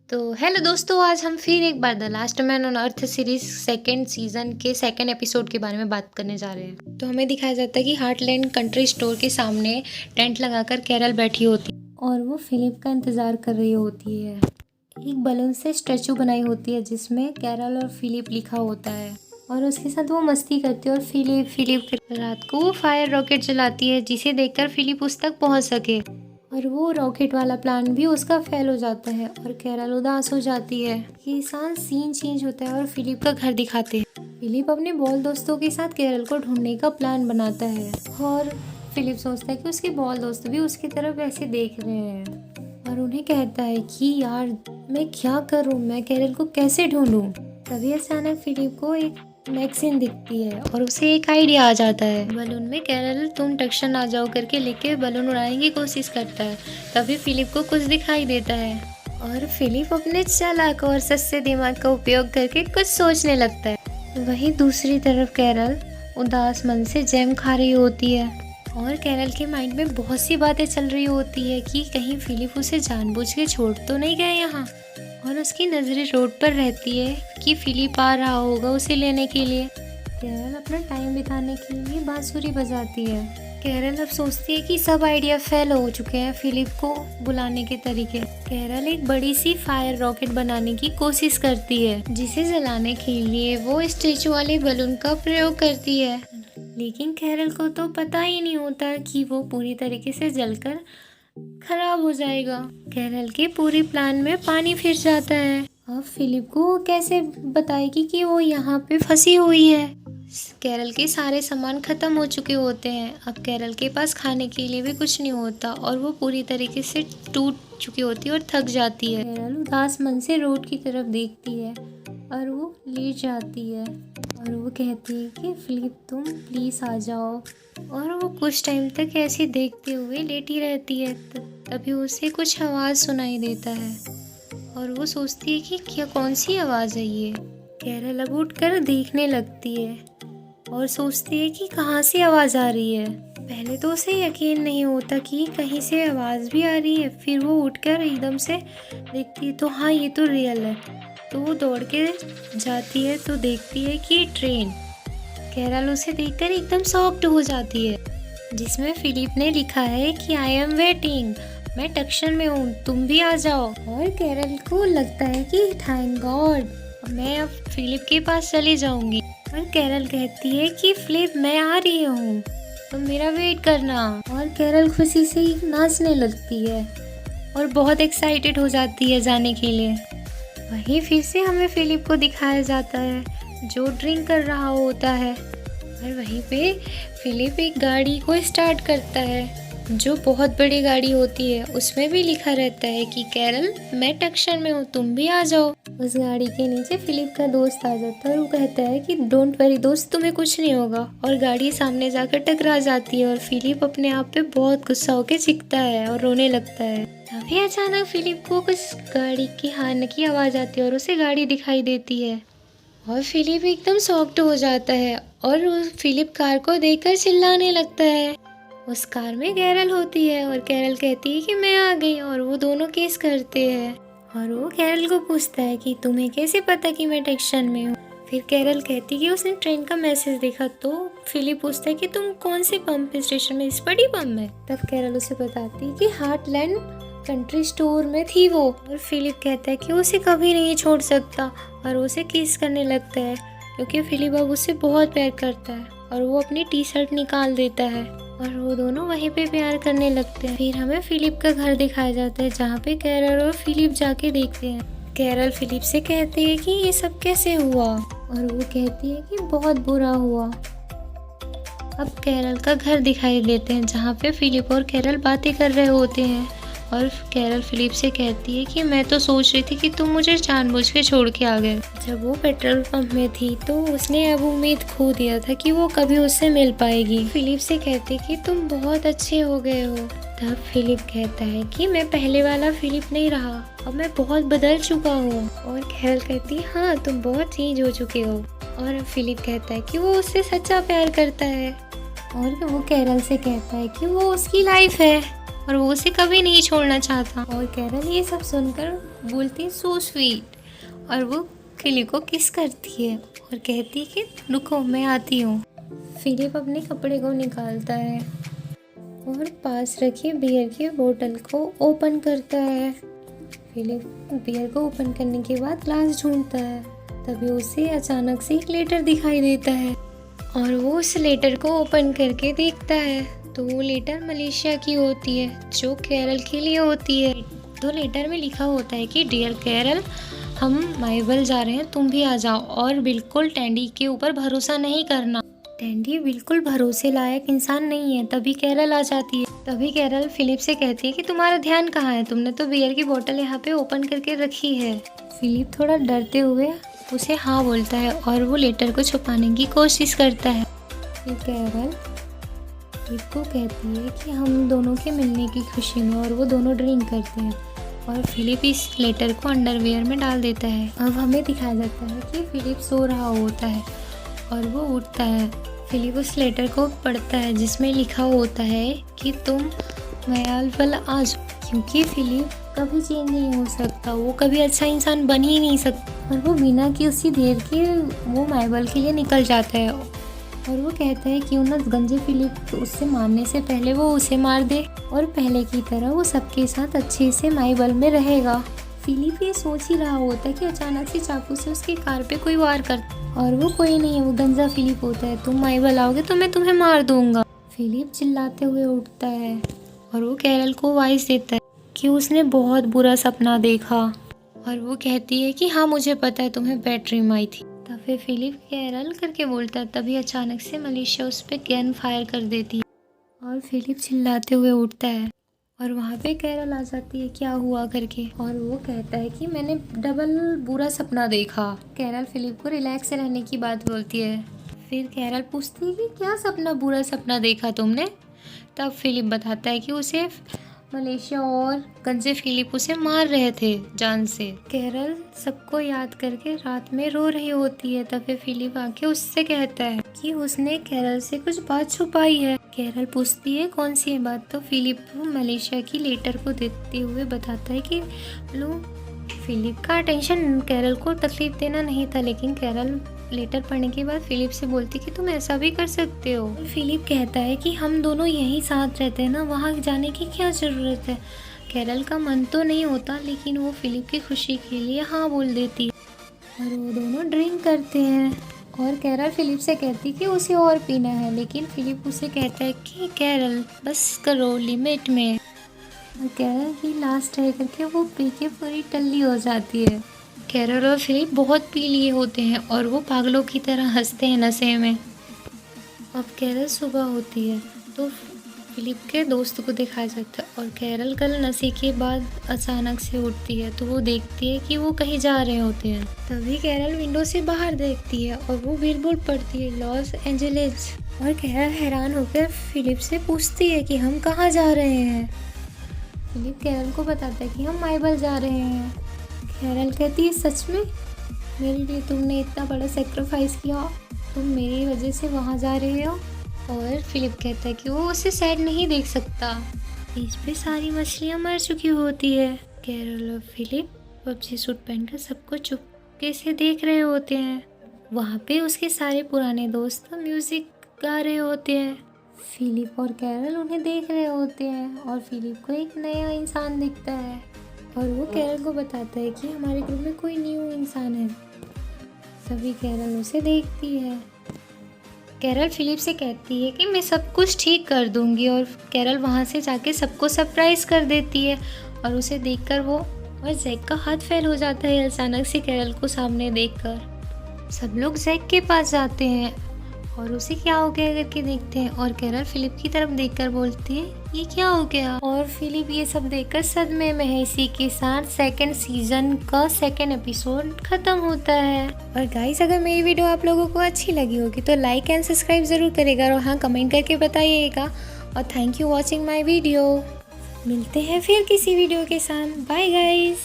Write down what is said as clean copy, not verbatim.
तो हेलो दोस्तों, आज हम फिर एक बार the last man on earth series second season के सेकेंड एपिसोड के बारे में बात करने जा रहे हैं। तो हमें दिखाया जाता है कि हार्टलैंड कंट्री स्टोर के सामने टेंट लगाकर कैरल बैठी होती है और वो फिलिप का इंतज़ार कर रही होती है। एक बलून से स्टैचू बनाई होती है जिसमें कैरल और फिलिप लिखा होता है और उसके साथ वो मस्ती करती है और फिलिप रात को वो फायर रॉकेट जलाती है जिसे देखकर फिलिप उस तक पहुंच सके, और वो रॉकेट वाला प्लान भी उसका फेल हो जाता है और कैरल उदास हो जाती है। ये साथ सीन चेंज होता है और फिलिप का घर दिखाते हैं। फिलिप अपने बॉल दोस्तों के साथ कैरल को ढूंढने का प्लान बनाता है और फिलिप सोचता है कि उसके बॉल दोस्त भी उसकी तरफ ऐसे देख रहे हैं और उन्हें कहता है कि यार मैं क्या करूं, मैं कैरल को कैसे ढूंढूं। तभी अचानक फिलिप को एक मैगजीन दिखती है और उसे एक आइडिया आ जाता है। बलून में कैरल तुम टक्शन आ जाओ करके लेके बलून उड़ाने की कोशिश करता है। तभी फिलिप को कुछ दिखाई देता है और फिलिप अपने चालाक और सस्ते दिमाग का उपयोग करके कुछ सोचने लगता है। वहीं दूसरी तरफ कैरल उदास मन से जैम खा रही होती है और कैरल के माइंड में बहुत सी बातें चल रही होती है कि कहीं फिलिप उसे जानबूझ के छोड़ तो नहीं गए यहाँ, और उसकी नज़रें रोड पर रहती है कि फिलिप आ रहा होगा उसे लेने के लिए। कैरल अपना टाइम बिताने के लिए बांसुरी बजाती है। कैरल अब सोचती है कि सब आइडिया फेल हो चुके हैं फिलिप को बुलाने के तरीके। कैरल एक बड़ी सी फायर रॉकेट बनाने की कोशिश करती है जिसे जलाने के लिए वो स्टैचू वाले बलून का प्रयोग करती है, लेकिन कैरल को तो पता ही नहीं होता कि वो पूरी तरीके से जलकर खराब हो जाएगा। कैरल के पूरी प्लान में पानी फिर जाता है। अब फिलिप को वो कैसे बताएगी कि वो यहाँ पे फंसी हुई है। कैरल के सारे सामान खत्म हो चुके होते हैं। अब कैरल के पास खाने के लिए भी कुछ नहीं होता और वो पूरी तरीके से टूट चुकी होती है और थक जाती है। कैरल उदास मन से रोड की तरफ देखती है और वो लेट जाती है और वो कहती है कि फिलिप तुम प्लीज आ जाओ, और वो कुछ टाइम तक ऐसे देखते हुए लेटी रहती है। तभी उसे कुछ आवाज़ सुनाई देता है और वो सोचती है कि क्या कौन सी आवाज़ है ये। कैरल अब उठकर देखने लगती है और सोचती है कि कहाँ से आवाज़ आ रही है। पहले तो उसे यकीन नहीं होता कि कहीं से आवाज़ भी आ रही है। फिर वो उठकर एकदम से देखती है तो हाँ ये तो रियल है। तो वो दौड़ के जाती है तो देखती है कि ट्रेन। कैरल उसे देखकर एकदम शॉक्ड हो जाती है जिसमें फिलिप ने लिखा है कि आई एम वेटिंग, मैं टक्शन में हूँ, तुम भी आ जाओ। और कैरल को लगता है कि थैंक गॉड मैं अब फिलिप के पास चली जाऊंगी। और कैरल कहती है कि फिलिप मैं आ रही हूँ, तुम मेरा वेट करना। और कैरल खुशी से नाचने लगती है और बहुत एक्साइटेड हो जाती है जाने के लिए। वहीं फिर से हमें फिलिप को दिखाया जाता है जो ड्रिंक कर रहा होता है और वहीं पे फिलिप एक गाड़ी को स्टार्ट करता है जो बहुत बड़ी गाड़ी होती है। उसमें भी लिखा रहता है कि कैरल मैं टक्शन में हूँ, तुम भी आ जाओ। उस गाड़ी के नीचे फिलिप का दोस्त आ जाता है और वो कहता है कि डोंट वरी दोस्त, तुम्हें कुछ नहीं होगा। और गाड़ी सामने जाकर टकरा जाती है और फिलिप अपने आप पे बहुत गुस्सा होकर चीखता है और रोने लगता है। तभी अचानक फिलिप को कुछ गाड़ी की हॉर्न की आवाज़ आती है और उसे गाड़ी दिखाई देती है और फिलिप एकदम शॉक्ड हो जाता है और फिलिप कार को देखकर चिल्लाने लगता है। उस कार में कैरल होती है और कैरल कहती है कि मैं आ गई, और वो दोनों किस करते हैं और वो कैरल को पूछता है कि तुम्हें कैसे पता कि मैं टक्शन में हूँ। फिर कैरल कहती है कि उसने ट्रेन का मैसेज देखा। तो फिलिप पूछता है कि तुम कौन से पंप स्टेशन में, इस बड़ी पंप में। तब कैरल उसे बताती है कि हार्टलैंड कंट्री स्टोर में थी वो। और फिलिप कहता है कि उसे कभी नहीं छोड़ सकता और उसे किस करने लगता है क्योंकि फिलिप अब उससे बहुत प्यार करता है। और वो अपनी टी शर्ट निकाल देता है और वो दोनों वहीं पे प्यार करने लगते हैं। फिर हमें फिलिप का घर दिखाया जाता है जहाँ पे कैरल और फिलिप जाके देखते हैं। कैरल फिलिप से कहती है कि ये सब कैसे हुआ, और वो कहती है कि बहुत बुरा हुआ। अब कैरल का घर दिखाई देते हैं जहाँ पे फिलिप और कैरल बातें कर रहे होते हैं और कैरल फिलिप से कहती है कि मैं तो सोच रही थी कि तुम मुझे जानबूझ के छोड़ के आ गए। जब वो पेट्रोल पंप में थी तो उसने अब उम्मीद खो दिया था कि वो कभी उससे मिल पाएगी। फिलिप से कहती कि तुम बहुत अच्छे हो गए हो। तब फिलिप कहता है कि मैं पहले वाला फिलिप नहीं रहा, अब मैं बहुत बदल चुका हूँ। और कैरल कहती है हाँ तुम बहुत चेंज हो चुके हो। और फिलिप कहता है कि वो उससे सच्चा प्यार करता है और वो कैरल से कहता है कि वो उसकी लाइफ है और वो उसे कभी नहीं छोड़ना चाहता। और कैरल ये सब सुनकर बोलती है सो स्वीट, और वो फिलिप को किस करती है और कहती है कि रुको मैं आती हूँ। फिलिप अपने कपड़े को निकालता है और पास रखी बियर की बोतल को ओपन करता है। फिलिप बियर को ओपन करने के बाद ग्लास ढूंढता है, तभी उसे अचानक से एक लेटर दिखाई देता है और वो उस लेटर को ओपन करके देखता है तो वो लेटर मलेशिया की होती है जो कैरल के लिए होती है। तो लेटर में लिखा होता है कि डियर कैरल, हम माइबल जा रहे हैं, तुम भी आ जाओ और बिल्कुल टैंडी के ऊपर भरोसा नहीं करना। टैंडी बिल्कुल भरोसे लायक इंसान नहीं है। तभी कैरल आ जाती है। तभी कैरल फिलिप से कहती है कि तुम्हारा ध्यान कहाँ है, तुमने तो बियर की बोतल यहाँ पे ओपन करके रखी है। फिलिप थोड़ा डरते हुए उसे हाँ बोलता है और वो लेटर को छुपाने की कोशिश करता है। फिर कैरल फिलिप को कहती है कि हम दोनों के मिलने की खुशी में, और वो दोनों ड्रिंक करते हैं और फिलिप इस लेटर को अंडरवियर में डाल देता है। अब हमें दिखाया जाता है कि फिलिप सो रहा होता है और वो उठता है। फिलिप उस लेटर को पढ़ता है जिसमें लिखा होता है कि तुम माइबल आ जाओ, क्योंकि फिलिप कभी चेंज नहीं हो सकता, वो कभी अच्छा इंसान बन ही नहीं सकता। और वो बिना किसी देर के वो माइबल के लिए निकल जाता है और वो कहता है क्यों ना गंजे फिलिप उससे मारने से पहले वो उसे मार दे और पहले की तरह वो सबके साथ अच्छे से माइबल में रहेगा। फिलिप ये सोच ही रहा होता है कि अचानक से चाकू से उसकी कार पे कोई वार करता, और वो कोई नहीं है, वो गंजा फिलिप होता है। तुम माइबल आओगे तो मैं तुम्हें मार दूंगा। फिलिप चिल्लाते हुए उठता है और वो कैरल को वॉइस देता है कि उसने बहुत बुरा सपना देखा, और वो कहती है कि हाँ मुझे पता है, तुम्हें बैड ड्रीम आई थी। तब फिर फिलिप कैरल करके बोलता है, तभी अचानक से मलेशिया उस पर गन फायर कर देती है और फिलिप चिल्लाते हुए उठता है और वहाँ पे कैरल आ जाती है क्या हुआ करके, और वो कहता है कि मैंने डबल बुरा सपना देखा। कैरल फिलिप को रिलैक्स रहने की बात बोलती है। फिर कैरल पूछती है कि क्या सपना, बुरा सपना देखा तुमने। तब फिलिप बताता है कि उसे मलेशिया और गंजे फिलिप उसे मार रहे थे जान से। कैरल सबको याद करके रात में रो रही होती है। तब फिर फिलिप आके उससे कहता है कि उसने कैरल से कुछ बात छुपाई है। कैरल पूछती है कौन सी है बात, तो फिलिप मलेशिया की लेटर को देते हुए बताता है कि लो। फिलिप का टेंशन कैरल को तकलीफ देना नहीं था, लेकिन कैरल लेटर पढ़ने के बाद फिलिप से बोलती कि तुम ऐसा भी कर सकते हो। फिलिप कहता है कि हम दोनों यहीं साथ रहते हैं ना, वहाँ जाने की क्या ज़रूरत है। कैरल का मन तो नहीं होता, लेकिन वो फिलिप की खुशी के लिए हाँ बोल देती है और वो दोनों ड्रिंक करते हैं। और कैरल फिलिप से कहती कि उसे और पीना है, लेकिन फिलिप उसे कहता है कि कैरल बस करो लिमिट में। और कैरल ही लास्ट है करके वो पी के पूरी टल्ली हो जाती है। कैरल और फिलिप बहुत पी लिए होते हैं और वो पागलों की तरह हंसते हैं नशे में। अब कैरल सुबह होती है तो फिलिप के दोस्त को दिखाया जाता है और कैरल कल नशे के बाद अचानक से उठती है तो वो देखती है कि वो कहीं जा रहे होते हैं। तभी कैरल विंडो से बाहर देखती है और वो बिलबोर्ड पढ़ती है लॉस एंजलिस। और कैरल हैरान होकर फिलिप से पूछती है कि हम कहाँ जा रहे हैं। फिलिप कैरल को बताता है कि हम माइबल जा रहे हैं। कैरल कहती है सच में, मेरे लिए तुमने इतना बड़ा सेक्रीफाइस किया, तुम मेरी वजह से वहाँ जा रहे हो। और फिलिप कहता है कि वो उसे सैड नहीं देख सकता, बीच पे सारी मछलियाँ मर चुकी होती है। कैरल और फिलिप पबजी सूट पहनकर सबको चुपके से देख रहे होते हैं। वहाँ पे उसके सारे पुराने दोस्त म्यूजिक गा रहे होते हैं। फिलिप और कैरल उन्हें देख रहे होते हैं और फिलिप को एक नया इंसान दिखता है और वो कैरल को बताता है कि हमारे ग्रुप में कोई न्यू इंसान है। सभी कैरल उसे देखती है। कैरल फिलिप से कहती है कि मैं सब कुछ ठीक कर दूंगी और कैरल वहाँ से जाके सबको सरप्राइज कर देती है और उसे देखकर वो और जैक का हाथ फेल हो जाता है अचानक से कैरल को सामने देखकर। सब लोग जैक के पास जाते हैं और उसे क्या हो गया करके देखते हैं और कैरल फिलिप की तरफ देखकर बोलती है ये क्या हो गया। और फिलिप ये सब देखकर सदमे में है। इसी के साथ सेकंड सीजन का सेकंड एपिसोड खत्म होता है। और गाइस अगर मेरी वीडियो आप लोगों को अच्छी लगी होगी तो लाइक एंड सब्सक्राइब जरूर करेगा और हाँ कमेंट करके बताइएगा। और thank you watching my video. मिलते हैं फिर किसी वीडियो के साथ। Bye guys.